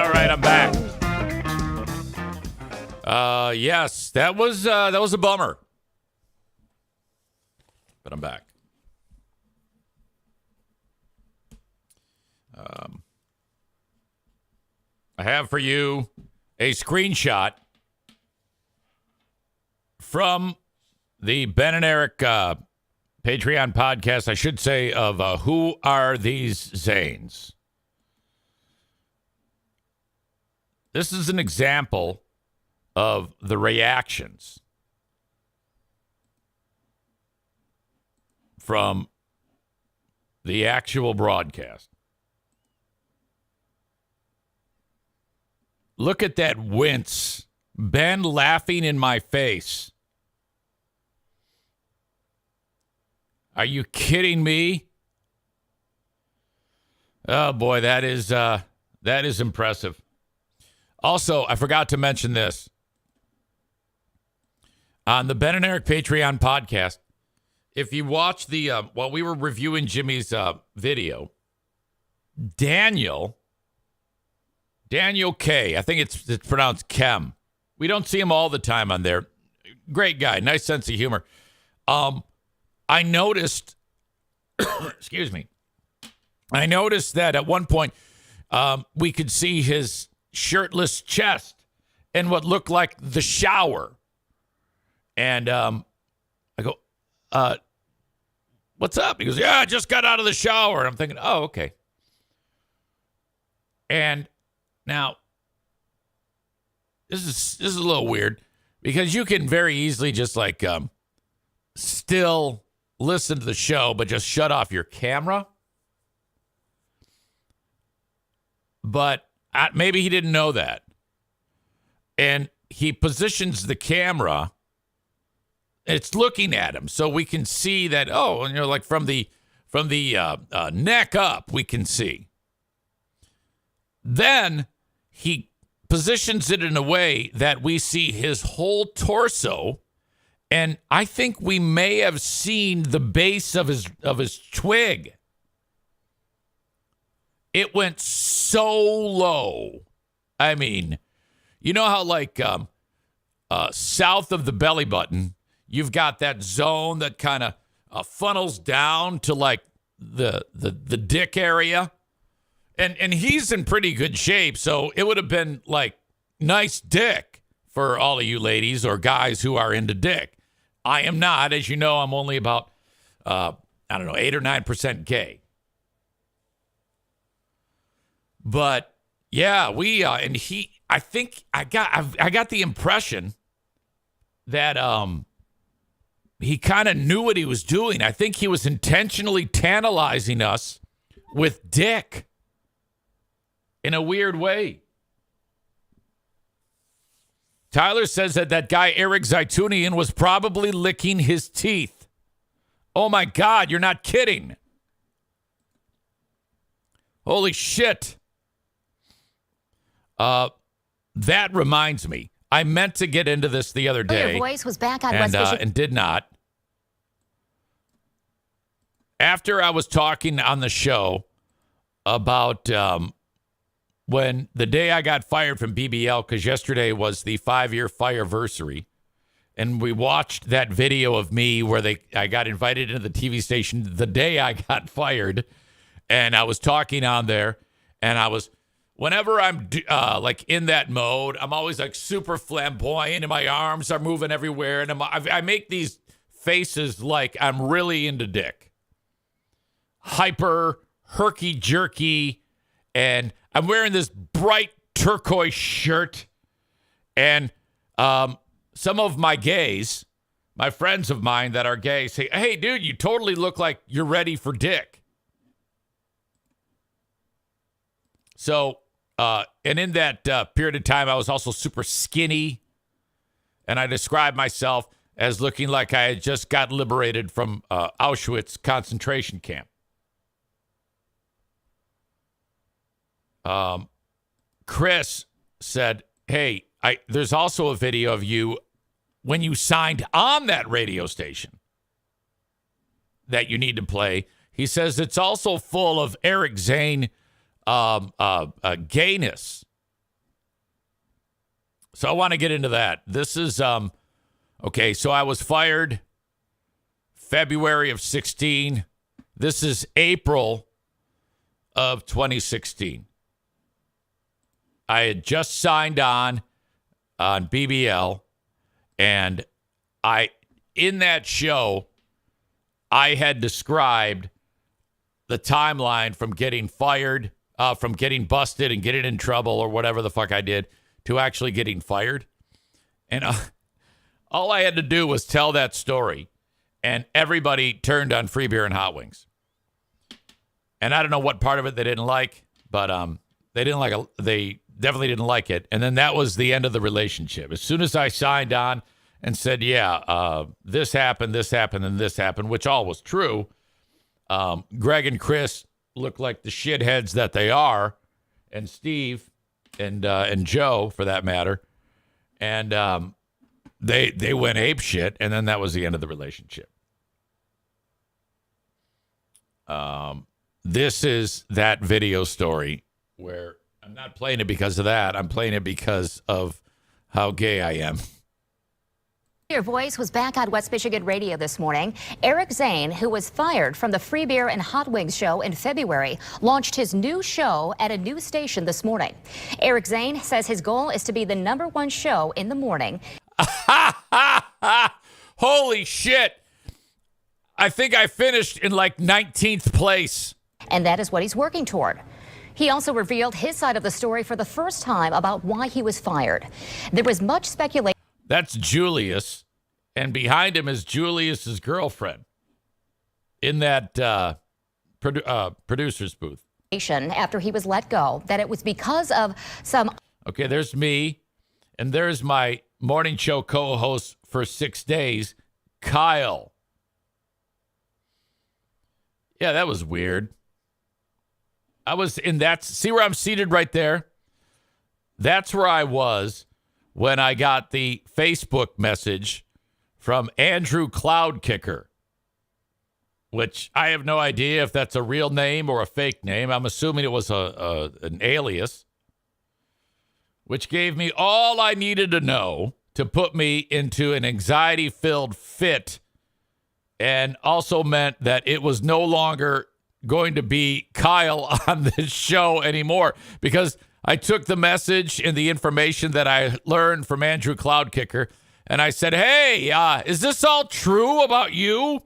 All right, I'm back. Yes, that was a bummer. But I'm back. I have for you a screenshot from the Ben and Eric Patreon podcast, I should say, of Who Are These Zanes? This is an example of the reactions from the actual broadcast. Look at that wince. Ben laughing in my face. Are you kidding me? Oh boy, that is impressive. Also, I forgot to mention this. On the Ben and Eric Patreon podcast, if you watch the while we were reviewing Jimmy's video, Daniel K, I think it's pronounced Kem. We don't see him all the time on there. Great guy, nice sense of humor. I noticed, excuse me, I noticed that at one point we could see his shirtless chest in what looked like the shower. And I go, what's up? He goes, yeah, I just got out of the shower. And I'm thinking, oh, okay. And now, this is a little weird because you can very easily just like still listen to the show, but just shut off your camera. But maybe he didn't know that. And he positions the camera. It's looking at him. So we can see that, oh, like from the neck up, we can see. Then he positions it in a way that we see his whole torso. And I think we may have seen the base of his twig. It went so low. I mean, you know how like south of the belly button, you've got that zone that kind of funnels down to like the dick area. And he's in pretty good shape, so it would have been like nice dick for all of you ladies or guys who are into dick. I am not. As you know, I'm only about, 8 or 9% gay. But yeah, I think I got the impression that he kind of knew what he was doing. I think he was intentionally tantalizing us with dick in a weird way. Tyler says that guy Eric Zaitunian was probably licking his teeth. Oh my God, you're not kidding. Holy shit. That reminds me. I meant to get into this the other day. Your voice was back on and did not. After I was talking on the show about when the day I got fired from BBL, because yesterday was the 5-year fireversary, and we watched that video of me where I got invited into the TV station the day I got fired, and I was talking on there, and I was, whenever I'm like in that mode, I'm always like super flamboyant, and my arms are moving everywhere, and I make these faces like I'm really into dick. Hyper, herky-jerky, and I'm wearing this bright turquoise shirt, and some of my gays, my friends of mine that are gay, say, hey, dude, you totally look like you're ready for dick. So, and in that period of time, I was also super skinny, and I described myself as looking like I had just got liberated from Auschwitz concentration camp. Chris said, hey, there's also a video of you when you signed on that radio station that you need to play. He says it's also full of Eric Zane gayness. So I want to get into that. This is, okay, so I was fired February of 16. This is April of 2016. I had just signed on BBL, and in that show, I had described the timeline from getting fired, from getting busted and getting in trouble or whatever the fuck I did to actually getting fired. And all I had to do was tell that story, and everybody turned on free beer and hot wings. And I don't know what part of it they didn't like, but they definitely didn't like it. And then that was the end of the relationship. As soon as I signed on and said, this happened, and this happened, which all was true, Greg and Chris look like the shitheads that they are, and Steve and Joe, for that matter. And they went ape shit, and then that was the end of the relationship. This is that video story where I'm not playing it because of that. I'm playing it because of how gay I am. Your voice was back on West Michigan Radio this morning. Eric Zane, who was fired from the Free Beer and Hot Wings show in February, launched his new show at a news station this morning. Eric Zane says his goal is to be the #1 show in the morning. Holy shit. I think I finished in like 19th place. And that is what he's working toward. He also revealed his side of the story for the first time about why he was fired. There was much speculation. That's Julius, and behind him is Julius's girlfriend in that producer's booth. After he was let go, that it was because of some. Okay, there's me, and there's my morning show co-host for 6 days, Kyle. Yeah, that was weird. I was in that. See where I'm seated right there? That's where I was when I got the Facebook message from Andrew Cloudkicker, which I have no idea if that's a real name or a fake name. I'm assuming it was an alias, which gave me all I needed to know to put me into an anxiety-filled fit, and also meant that it was no longer going to be Kyle on this show anymore, because I took the message and the information that I learned from Andrew Cloudkicker, and I said, hey, is this all true about you?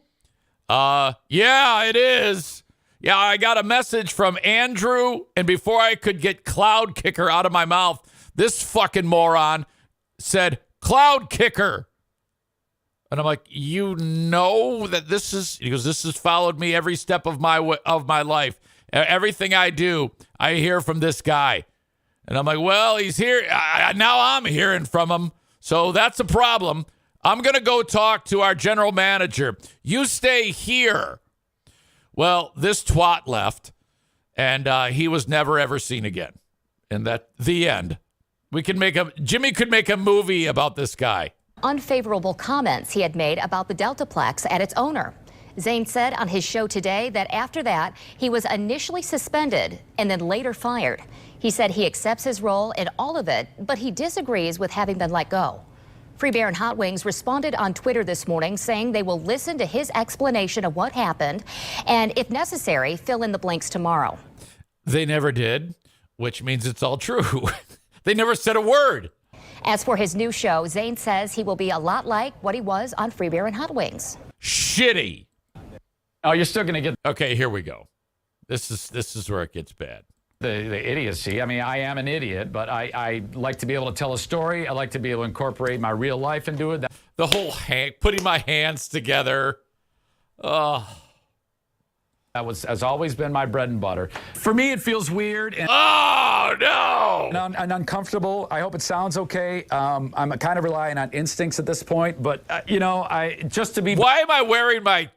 Yeah, it is. Yeah, I got a message from Andrew, and before I could get Cloudkicker out of my mouth, this fucking moron said, Cloudkicker. And I'm like, you know that this is, he goes, this has followed me every step of my life. Everything I do, I hear from this guy. And I'm like, well, he's here. Now I'm hearing from him. So that's a problem. I'm going to go talk to our general manager. You stay here. Well, this twat left, and he was never, ever seen again. And that, the end. Jimmy could make a movie about this guy. Unfavorable comments he had made about the Deltaplex and its owner. Zane said on his show today that after that, he was initially suspended and then later fired. He said he accepts his role in all of it, but he disagrees with having been let go. Free Beer and Hot Wings responded on Twitter this morning saying they will listen to his explanation of what happened and, if necessary, fill in the blanks tomorrow. They never did, which means it's all true. They never said a word. As for his new show, Zane says he will be a lot like what he was on Free Beer and Hot Wings. Shitty. Oh, you're still going to get Okay, here we go. This is where it gets bad. the idiocy. I mean, I am an idiot, but I like to be able to tell a story. I like to be able to incorporate my real life into it. The whole putting my hands together. That has always been my bread and butter. For me, it feels weird and and uncomfortable. I hope it sounds okay. I'm kind of relying on instincts at this point, but just to be Why am I wearing my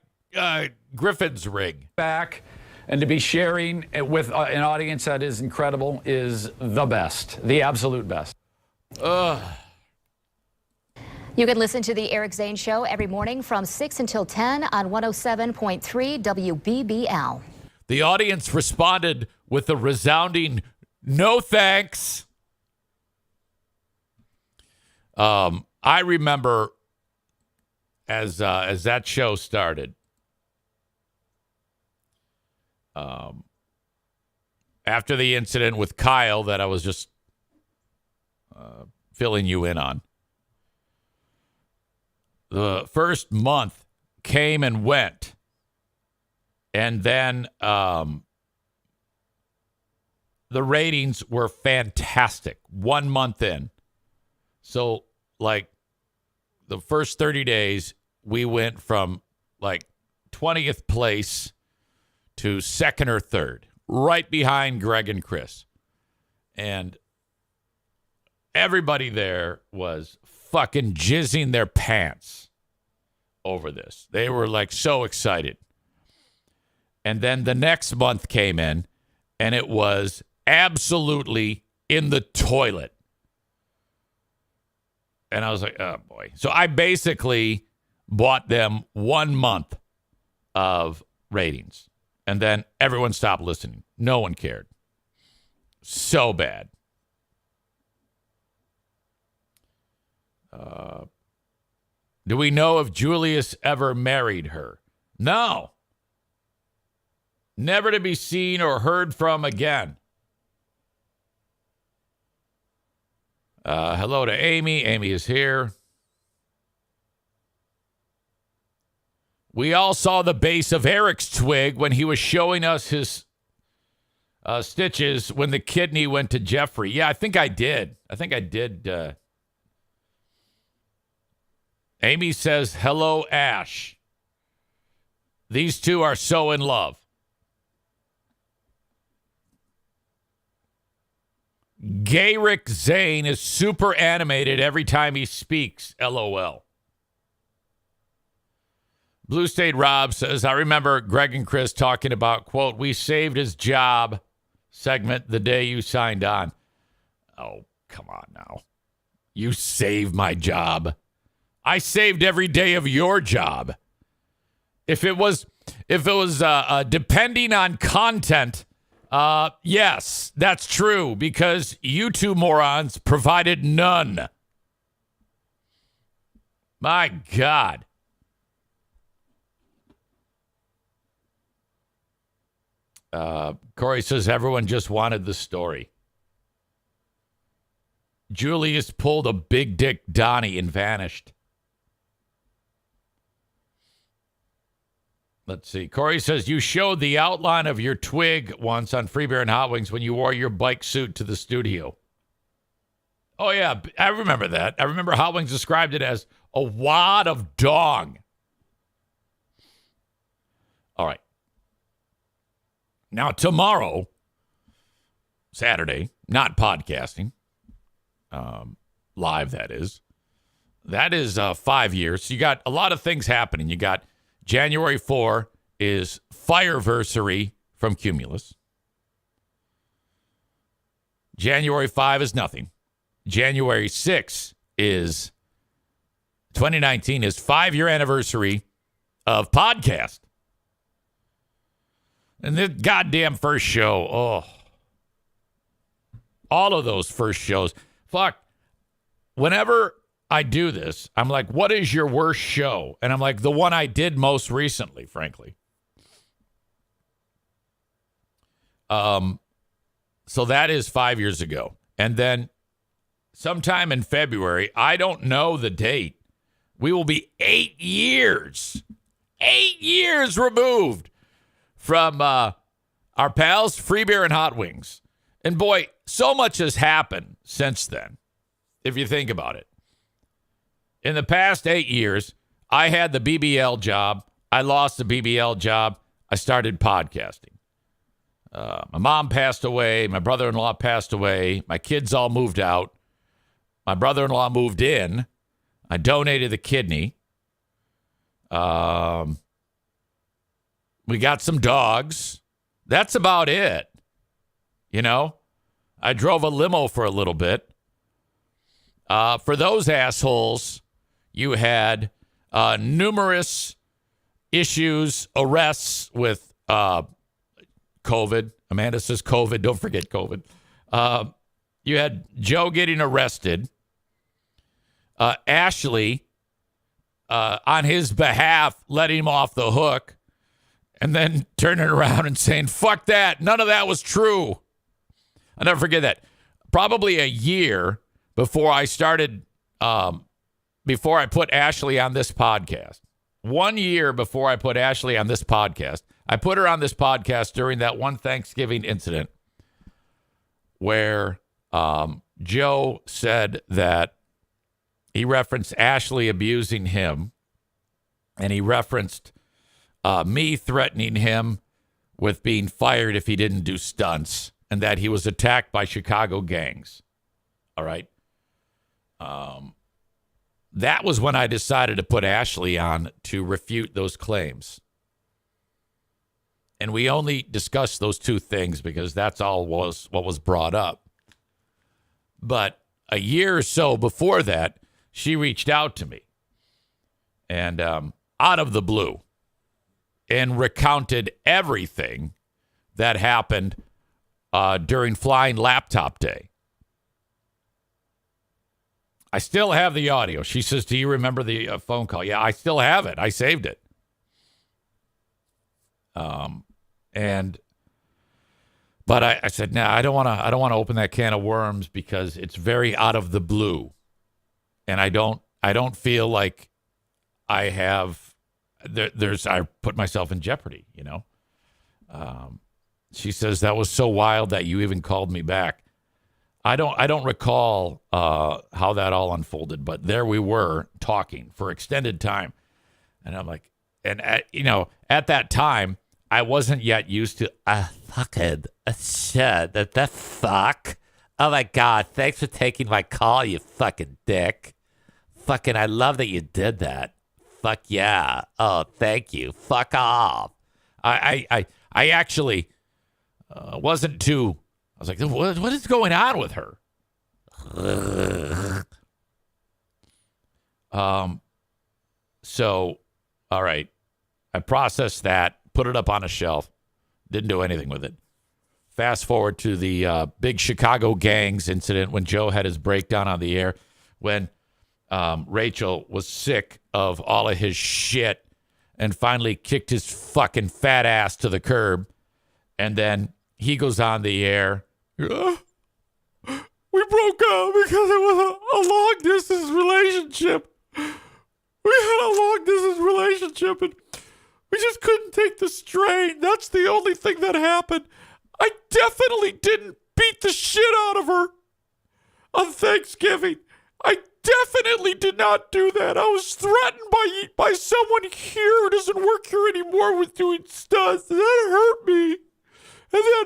Griffin's ring back and to be sharing it with an audience that is incredible is the best, the absolute best. You can listen to the Eric Zane Show every morning from 6 until 10 on 107.3 WBBL. The audience responded with a resounding no thanks. I remember as that show started, after the incident with Kyle that I was just filling you in on, the first month came and went, and then the ratings were fantastic 1 month in. So, like, the first 30 days, we went from, like, 20th place to second or third, right behind Greg and Chris. And everybody there was fucking jizzing their pants over this. They were, like, so excited. And then the next month came in, and it was absolutely in the toilet. And I was like, oh, boy. So I basically bought them 1 month of ratings. And then everyone stopped listening. No one cared. So bad. Do we know if Julius ever married her? No. Never to be seen or heard from again. Hello to Amy. Amy is here. We all saw the base of Eric's twig when he was showing us his stitches when the kidney went to Jeffrey. Yeah, I think I did. Amy says, hello, Ash. These two are so in love. Gayrick Zane is super animated every time he speaks. LOL. Blue State Rob says, I remember Greg and Chris talking about, quote, we saved his job segment the day you signed on. Oh, come on now. You saved my job. I saved every day of your job. If it was depending on content, yes, that's true, because you two morons provided none. My God. Corey says everyone just wanted the story. Julius pulled a big dick Donnie and vanished. Let's see. Corey says you showed the outline of your twig once on Free Beer and Hot Wings when you wore your bike suit to the studio. Oh, yeah. I remember that. I remember Hot Wings described it as a wad of dong. All right. Now, tomorrow, Saturday, not podcasting, live, that is 5 years. So you got a lot of things happening. You got January 4 is Fireversary from Cumulus. January 5 is nothing. January 6 is 2019 is 5-year anniversary of podcast. And the goddamn first show, oh. All of those first shows. Fuck. Whenever I do this, I'm like, what is your worst show? And I'm like, the one I did most recently, frankly. So that is 5 years ago. And then sometime in February, I don't know the date, we will be 8 years removed from our pals, Free Beer and Hot Wings. And boy, so much has happened since then, if you think about it. In the past 8 years, I had the BBL job. I lost the BBL job. I started podcasting. My mom passed away. My brother-in-law passed away. My kids all moved out. My brother-in-law moved in. I donated the kidney. We got some dogs. That's about it. You know, I drove a limo for a little bit. For those assholes, you had numerous issues, arrests with COVID. Amanda says COVID. Don't forget COVID. You had Joe getting arrested. Ashley, on his behalf, let him off the hook, and then turning around and saying, fuck that. None of that was true. I'll never forget that. Probably a year before I started, before I put Ashley on this podcast. 1 year before I put Ashley on this podcast. I put her on this podcast during that one Thanksgiving incident where Joe said that he referenced Ashley abusing him, and he referenced me threatening him with being fired if he didn't do stunts, and that he was attacked by Chicago gangs. All right. That was when I decided to put Ashley on to refute those claims. And we only discussed those two things because that's all was what was brought up. But a year or so before that, she reached out to me and out of the blue and recounted everything that happened during Flying Laptop Day. I still have the audio. She says, do you remember the phone call? Yeah, I still have it. I saved it. But I said, no, I don't want to open that can of worms because it's very out of the blue. And I don't feel like I have, I put myself in jeopardy, you know? She says that was so wild that you even called me back. I don't recall how that all unfolded, but there we were talking for extended time. And I'm like, at that time, I wasn't yet used to fucking shit. The fuck? Oh my God, thanks for taking my call, you fucking dick. Fucking, I love that you did that. Fuck yeah. Oh, thank you. Fuck off. I actually wasn't too. I was like, what is going on with her? So, all right. I processed that, put it up on a shelf, didn't do anything with it. Fast forward to the big Chicago gangs incident when Joe had his breakdown on the air, when Rachel was sick of all of his shit and finally kicked his fucking fat ass to the curb. And then he goes on the air. We broke up because it was a long-distance relationship. We had a long-distance relationship, and we just couldn't take the strain. That's the only thing that happened. I definitely didn't beat the shit out of her on Thanksgiving. I definitely did not do that. I was threatened by someone here who doesn't work here anymore with doing stunts. That hurt me. And then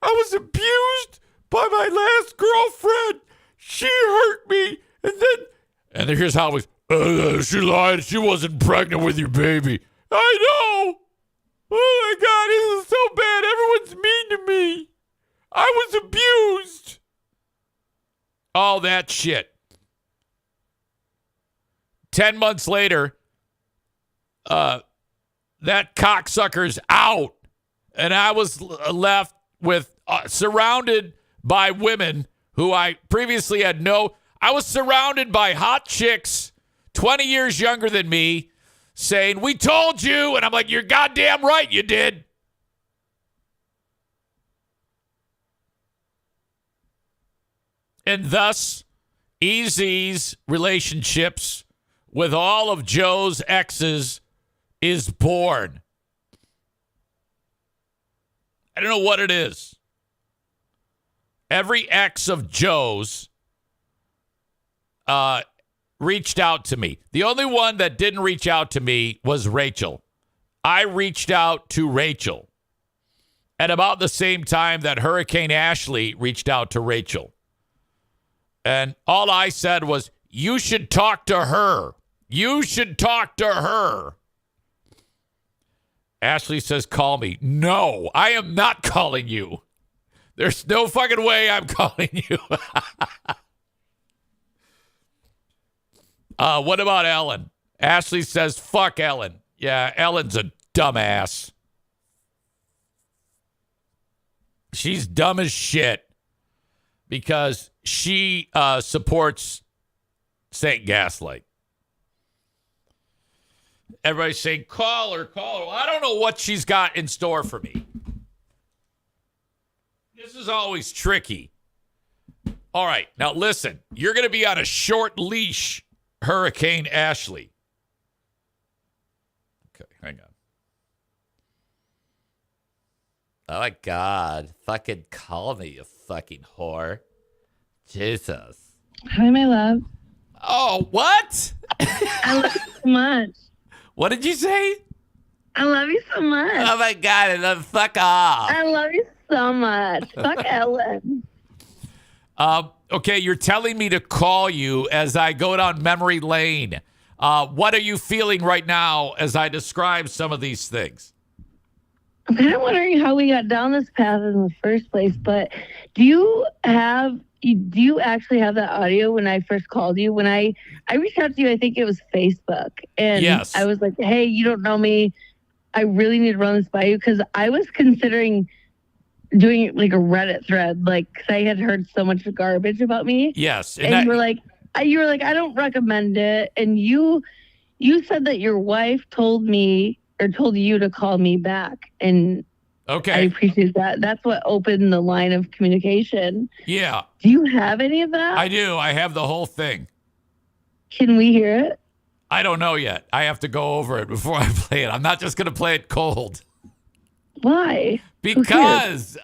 I was abused by my last girlfriend. She hurt me. And then here's how it was. She lied. She wasn't pregnant with your baby. I know. Oh, my God. This is so bad. Everyone's mean to me. I was abused. All that shit. 10 months later, that cocksucker's out. And I was left with surrounded by women who I previously had I was surrounded by hot chicks 20 years younger than me saying, we told you. And I'm like, you're goddamn right you did. And thus, EZ's relationships with all of Joe's exes is born. I don't know what it is. Every ex of Joe's reached out to me. The only one that didn't reach out to me was Rachel. I reached out to Rachel at about the same time that Hurricane Ashley reached out to Rachel. And all I said was, you should talk to her. You should talk to her. Ashley says, call me. No, I am not calling you. There's no fucking way I'm calling you. What about Ellen? Ashley says, fuck Ellen. Yeah, Ellen's a dumbass. She's dumb as shit because she supports Saint Gaslight. Everybody's saying, call her, call her. Well, I don't know what she's got in store for me. This is always tricky. All right, now listen. You're going to be on a short leash, Hurricane Ashley. Okay, hang on. Oh, my God. Fucking call me, you fucking whore. Jesus. Hi, my love. Oh, what? I love you so much. What did you say? I love you so much. Oh, my God. And then fuck off. I love you so much. Fuck Ellen. Okay, you're telling me to call you as I go down memory lane. What are you feeling right now as I describe some of these things? I'm kind of wondering how we got down this path in the first place, but do you actually have that audio when I first called you? When I reached out to you, I think it was Facebook. And yes. I was like, hey, you don't know me. I really need to run this by you because I was considering doing like a Reddit thread, like, because I had heard so much garbage about me. Yes. And you were like, I don't recommend it. And you said that your wife told me or told you to call me back. And okay, I appreciate that. That's what opened the line of communication. Yeah. Do you have any of that? I do. I have the whole thing. Can we hear it? I don't know yet. I have to go over it before I play it. I'm not just going to play it cold. Why? Because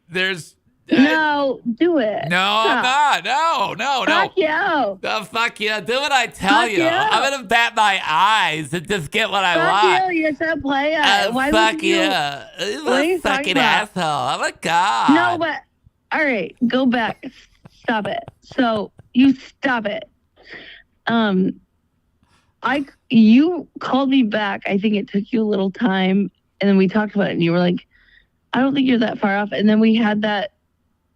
there's... No, do it. No, Stop. I'm not. No. Fuck you. No, fuck you. Do what I tell Fuck you. you. I'm going to bat my eyes and just get what I want. Fuck you. You're trying to play it. Why fuck would you. you? You're a fucking asshole. I'm a god. No, but all right, go back. Stop it. So you stop it. You called me back. I think it took you a little time, and then we talked about it, and you were like, I don't think you're that far off. And then we had that.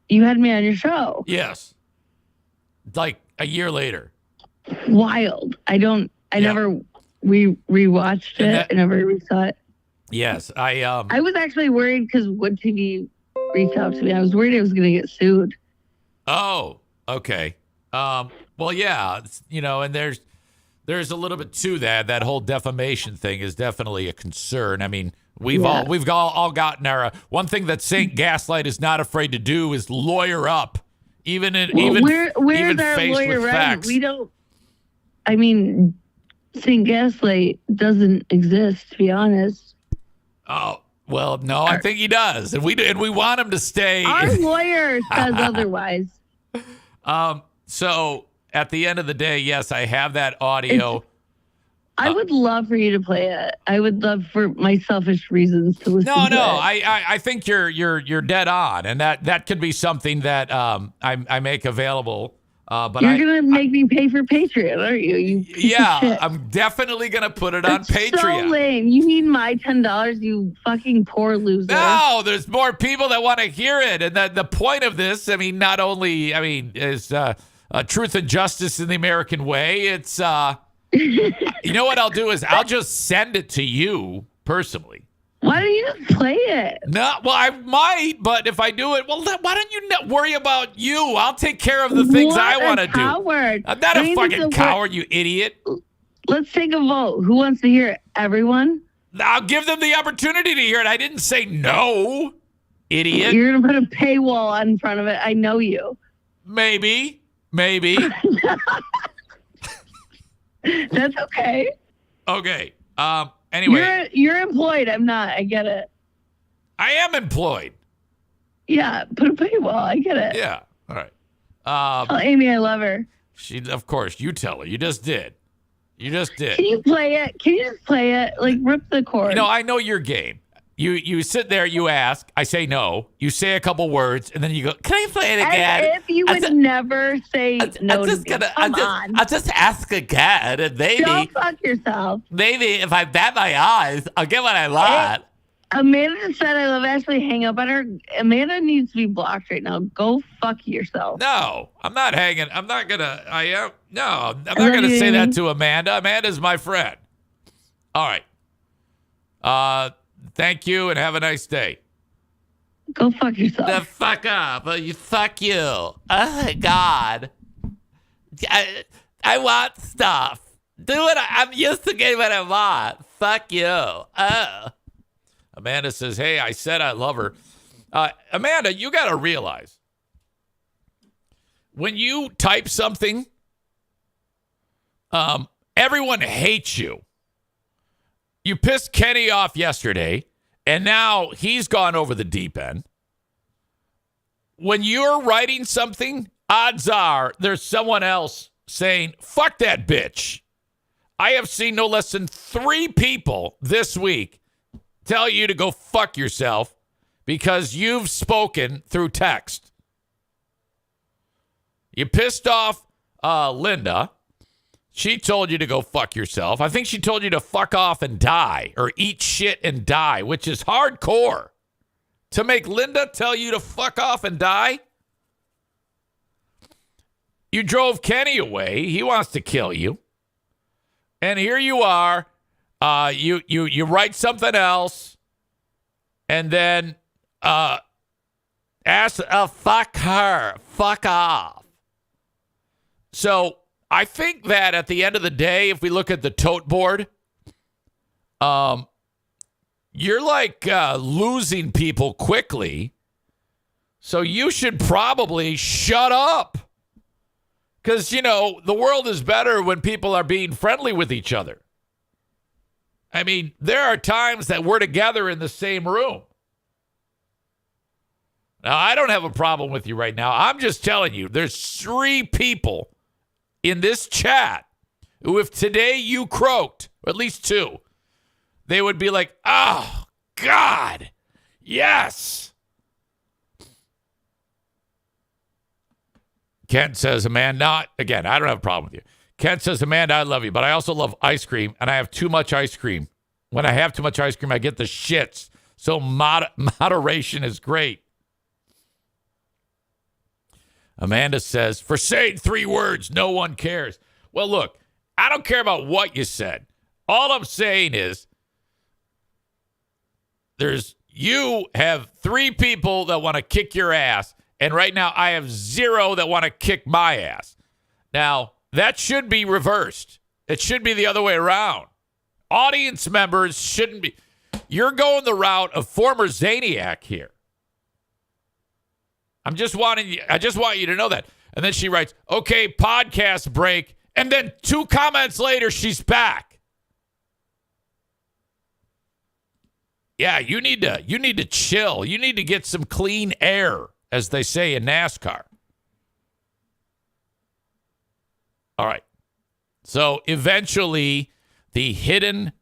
You had me on your show. Yes. Like a year later. Wild. I never rewatched it. I never resaw it. Yes. I was actually worried because Wood TV reached out to me. I was worried I was going to get sued. Oh, okay. Well, yeah, and there's a little bit to that. That whole defamation thing is definitely a concern. I mean, we've all gotten our one thing that Saint Gaslight is not afraid to do is lawyer up, even where's even our faced lawyer with right? facts. We don't. I mean, Saint Gaslight doesn't exist, to be honest. Oh well, no, I think he does, and we want him to stay. Our lawyer says otherwise. So at the end of the day, yes, I have that audio. I would love for you to play it. I would love for my selfish reasons to listen to it. I think you're dead on, and that could be something that I make available. But you're gonna make me pay for Patreon, aren't you? Yeah, I'm definitely gonna put it on Patreon. So lame. You need my $10, you fucking poor loser. No, there's more people that want to hear it, and the point of this, I mean, not only is truth and justice in the American way. It's you know what I'll do is I'll just send it to you personally. Why don't you just play it? No, well, I might, but if I do it, well, then why don't you not worry about you? I'll take care of the things I want to do. I'm not a fucking coward, you idiot. Let's take a vote. Who wants to hear it? Everyone? I'll give them the opportunity to hear it. I didn't say no, idiot. You're going to put a paywall in front of it. I know you. Maybe. That's okay. Okay. Anyway. You're employed. I'm not. I get it. I am employed. Yeah. Put a paywall. I get it. Yeah. All right. Tell Amy I love her. Of course, you tell her. You just did. Can you play it? Can you just play it? Like, rip the cord. I know your game. You sit there, you ask, I say no, you say a couple words, and then you go, can I play it again? As if you would never say no to me. I'll just ask again, and maybe... Don't fuck yourself. Maybe if I bat my eyes, I'll get what I want. Amanda said I love Ashley. Hang up on her. Amanda needs to be blocked right now. Go fuck yourself. No, I'm not hanging. I'm not going to... No, I'm not going to say that to Amanda. Amanda's my friend. All right. Thank you, and have a nice day. Go fuck yourself. The fuck up. Fuck you. Oh, my God. I I want stuff. I'm used to getting what I want. Fuck you. Oh. Amanda says, hey, I said I love her. Amanda, you got to realize when you type something, everyone hates you. You pissed Kenny off yesterday, and now he's gone over the deep end. When you're writing something, odds are there's someone else saying, fuck that bitch. I have seen no less than 3 people this week tell you to go fuck yourself because you've spoken through text. You pissed off Linda. She told you to go fuck yourself. I think she told you to fuck off and die or eat shit and die, which is hardcore. To make Linda tell you to fuck off and die? You drove Kenny away. He wants to kill you. And here you are. You write something else and then ask, fuck her. Fuck off. So I think that at the end of the day, if we look at the tote board, you're like losing people quickly. So you should probably shut up. Because, you know, the world is better when people are being friendly with each other. I mean, there are times that we're together in the same room. Now, I don't have a problem with you right now. I'm just telling you, there's 3 people in this chat who, if today you croaked, or at least 2, they would be like, oh, God, yes. Kent says, Amanda, again, I don't have a problem with you. Kent says, Amanda, I love you, but I also love ice cream, and I have too much ice cream. When I have too much ice cream, I get the shits. So moderation is great. Amanda says, for saying 3 words, no one cares. Well, look, I don't care about what you said. All I'm saying is you have 3 people that want to kick your ass, and right now I have 0 that want to kick my ass. Now, that should be reversed. It should be the other way around. Audience members shouldn't be. You're going the route of former Zaniac here. I just want you to know that. And then she writes, okay, podcast break. And then 2 comments later, she's back. Yeah, you need to chill. You need to get some clean air, as they say in NASCAR. All right. So eventually, the hidden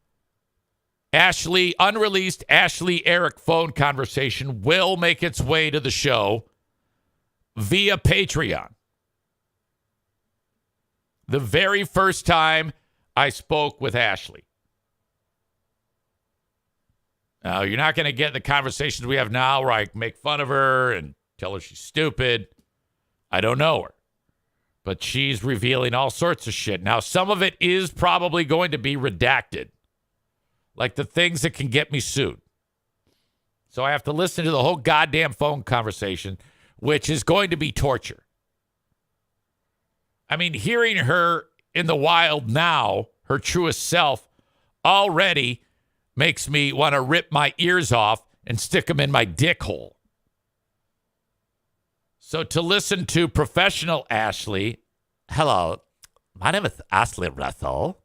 unreleased Ashley Eric phone conversation will make its way to the show via Patreon. The very first time I spoke with Ashley. Now, you're not going to get the conversations we have now where I make fun of her and tell her she's stupid. I don't know her. But she's revealing all sorts of shit. Now, some of it is probably going to be redacted. Like the things that can get me sued. So I have to listen to the whole goddamn phone conversation, which is going to be torture. I mean, hearing her in the wild now, her truest self, already makes me want to rip my ears off and stick them in my dick hole. So to listen to professional Ashley, hello, my name is Ashley Russell,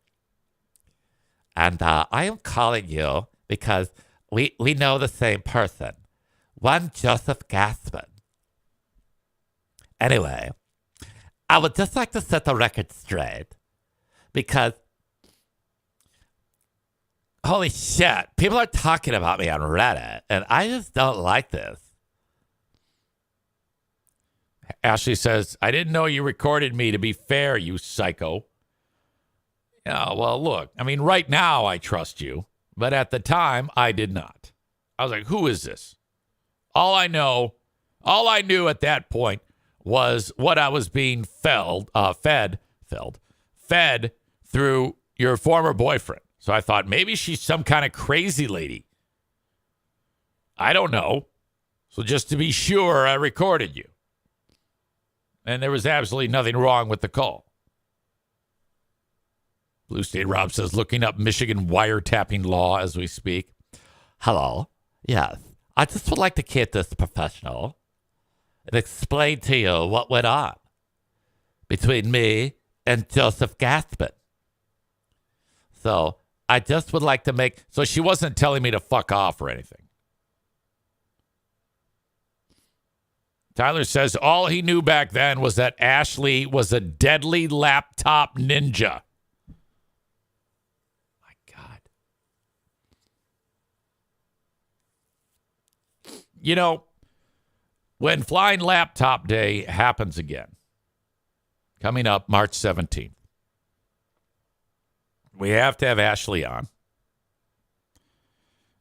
and I am calling you because we know the same person, one Joseph Gassman. Anyway, I would just like to set the record straight because, holy shit, people are talking about me on Reddit, and I just don't like this. Ashley says, I didn't know you recorded me, to be fair, you psycho. Yeah, well, look, I mean, right now I trust you, but at the time I did not. I was like, who is this? All I knew at that point was what I was being fed through your former boyfriend. So I thought maybe she's some kind of crazy lady. I don't know. So just to be sure, I recorded you. And there was absolutely nothing wrong with the call. Blue State Rob says, looking up Michigan wiretapping law as we speak. Hello. Yes. I just would like to keep this professional and explain to you what went on between me and Joseph Gaspin. So I just would like to make... So she wasn't telling me to fuck off or anything. Tyler says all he knew back then was that Ashley was a deadly laptop ninja. My God. You know, when Flying Laptop Day happens again, coming up March 17th, we have to have Ashley on.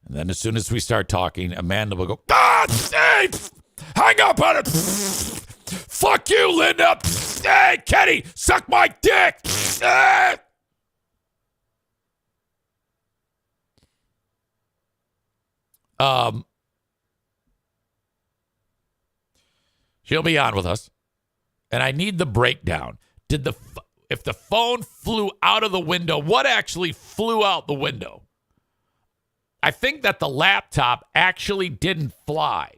And then as soon as we start talking, Amanda will go, God, hey, hang up on it. Fuck you, Linda. Hey, Kenny, suck my dick. She'll be on with us. And I need the breakdown. If the phone flew out of the window, what actually flew out the window? I think that the laptop actually didn't fly.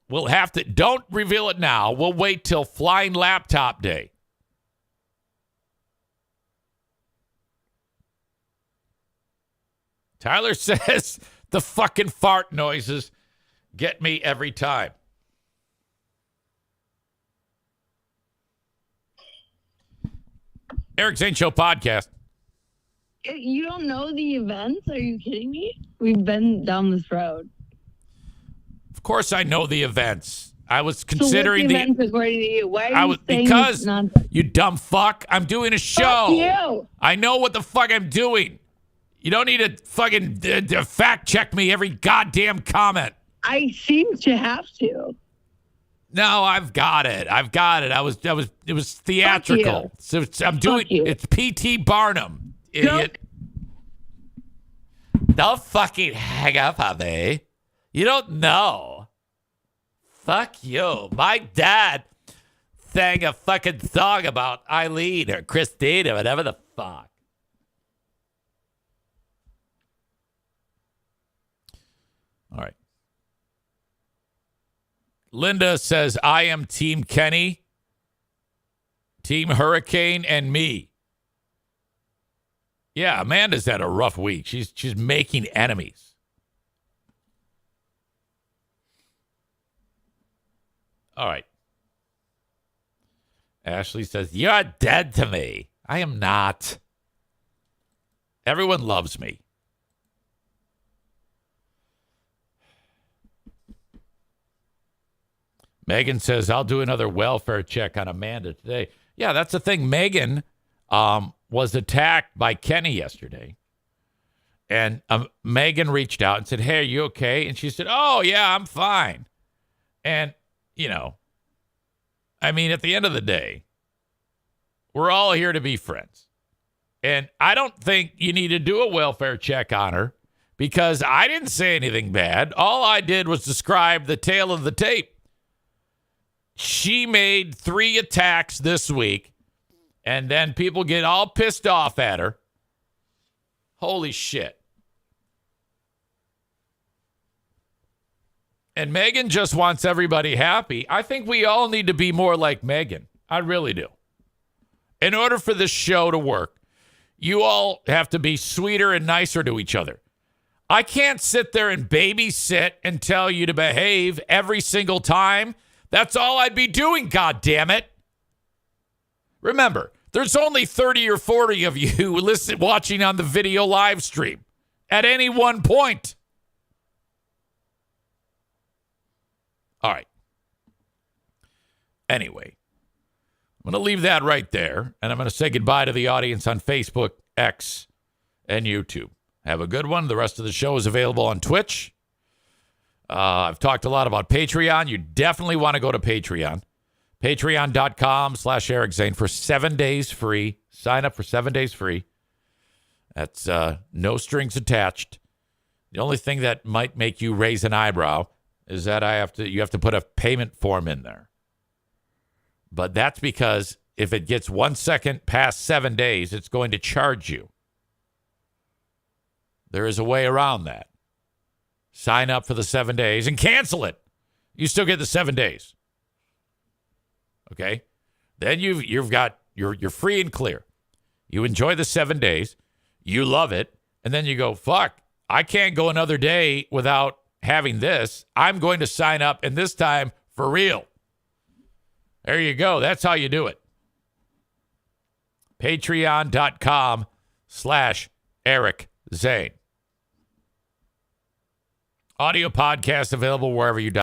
We'll have to, don't reveal it now. We'll wait till Flying Laptop Day. Tyler says the fucking fart noises get me every time. Eric Zane Show podcast. You don't know the events? Are you kidding me? We've been down this road. Of course I know the events. I was considering so events according to you? Why are you saying because nonsense? You dumb fuck. I'm doing a show. Fuck you. I know what the fuck I'm doing. You don't need to fucking fact check me every goddamn comment. I seem to have to. No, I've got it. It was theatrical. So I'm doing, it's P.T. Barnum, idiot. Don't fucking hang up on me. You don't know. Fuck you. My dad sang a fucking song about Eileen or Christine or whatever the fuck. All right. Linda says, I am Team Kenny, Team Hurricane, and me. Yeah, Amanda's had a rough week. She's making enemies. All right. Ashley says, you're dead to me. I am not. Everyone loves me. Megan says, I'll do another welfare check on Amanda today. Yeah, that's the thing. Megan was attacked by Kenny yesterday. And Megan reached out and said, hey, are you okay? And she said, oh, yeah, I'm fine. And, you know, I mean, at the end of the day, we're all here to be friends. And I don't think you need to do a welfare check on her because I didn't say anything bad. All I did was describe the tail of the tape. She made 3 attacks this week, and then people get all pissed off at her. Holy shit. And Megan just wants everybody happy. I think we all need to be more like Megan. I really do. In order for this show to work, you all have to be sweeter and nicer to each other. I can't sit there and babysit and tell you to behave every single time. That's all I'd be doing, goddammit. Remember, there's only 30 or 40 of you watching on the video live stream at any one point. All right. Anyway, I'm going to leave that right there, and I'm going to say goodbye to the audience on Facebook, X, and YouTube. Have a good one. The rest of the show is available on Twitch. I've talked a lot about Patreon. You definitely want to go to Patreon. Patreon.com/Eric Zane for 7 days free. Sign up for 7 days free. That's no strings attached. The only thing that might make you raise an eyebrow is that you have to put a payment form in there. But that's because if it gets 1 second past 7 days, it's going to charge you. There is a way around that. Sign up for the 7 days and cancel it. You still get the 7 days. Okay? Then you're free and clear. You enjoy the 7 days. You love it. And then you go, fuck, I can't go another day without having this. I'm going to sign up, and this time for real. There you go. That's how you do it. Patreon.com/Eric Zane. Audio podcast available wherever you